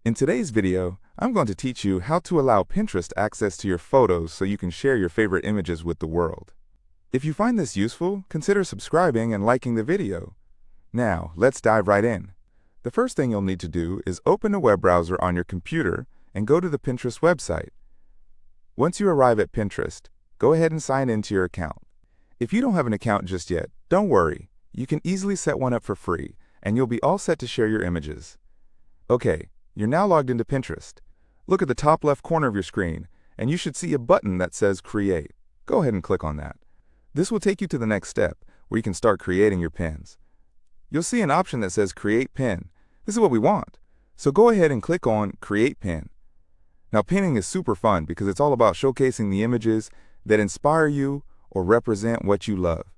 In today's video, I'm going to teach you how to allow Pinterest access to your photos so you can share your favorite images with the world. If you find this useful, consider subscribing and liking the video. Now, let's dive right in. The first thing you'll need to do is open a web browser on your computer and go to the Pinterest website. Once you arrive at Pinterest, go ahead and sign into your account. If you don't have an account just yet, don't worry. You can easily set one up for free, and you'll be all set to share your images. Okay, you're now logged into Pinterest. Look at the top left corner of your screen, and you should see a button that says Create. Go ahead and click on that. This will take you to the next step, where you can start creating your pins. You'll see an option that says Create Pin. This is what we want. So go ahead and click on Create Pin. Now, pinning is super fun because it's all about showcasing the images that inspire you or represent what you love.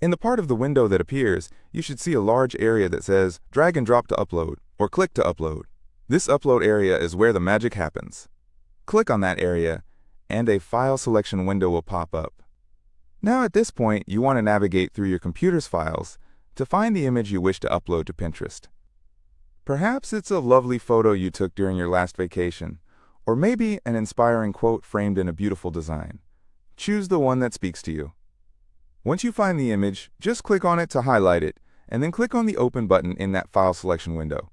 In the part of the window that appears, you should see a large area that says Drag and Drop to Upload or Click to Upload. This upload area is where the magic happens. Click on that area, and a file selection window will pop up. Now at this point, you want to navigate through your computer's files to find the image you wish to upload to Pinterest. Perhaps it's a lovely photo you took during your last vacation, or maybe an inspiring quote framed in a beautiful design. Choose the one that speaks to you. Once you find the image, just click on it to highlight it, and then click on the Open button in that file selection window.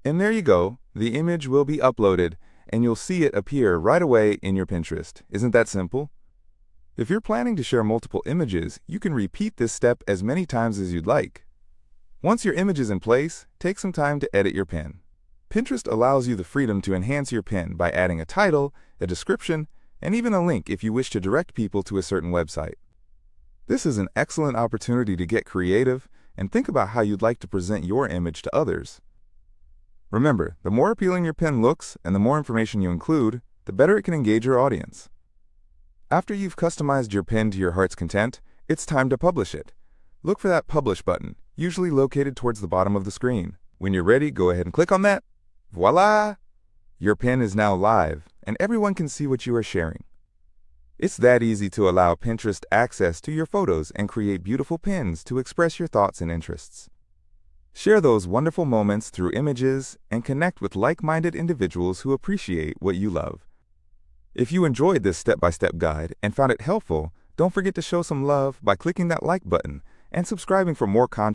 And there you go, the image will be uploaded, and you'll see it appear right away in your Pinterest. Isn't that simple? If you're planning to share multiple images, you can repeat this step as many times as you'd like. Once your image is in place, take some time to edit your pin. Pinterest allows you the freedom to enhance your pin by adding a title, a description, and even a link if you wish to direct people to a certain website. This is an excellent opportunity to get creative and think about how you'd like to present your image to others. Remember, the more appealing your pin looks and the more information you include, the better it can engage your audience. After you've customized your pin to your heart's content, it's time to publish it. Look for that Publish button, usually located towards the bottom of the screen. When you're ready, go ahead and click on that. Voila! Your pin is now live, and everyone can see what you are sharing. It's that easy to allow Pinterest access to your photos and create beautiful pins to express your thoughts and interests. Share those wonderful moments through images and connect with like-minded individuals who appreciate what you love. If you enjoyed this step-by-step guide and found it helpful, don't forget to show some love by clicking that like button and subscribing for more content.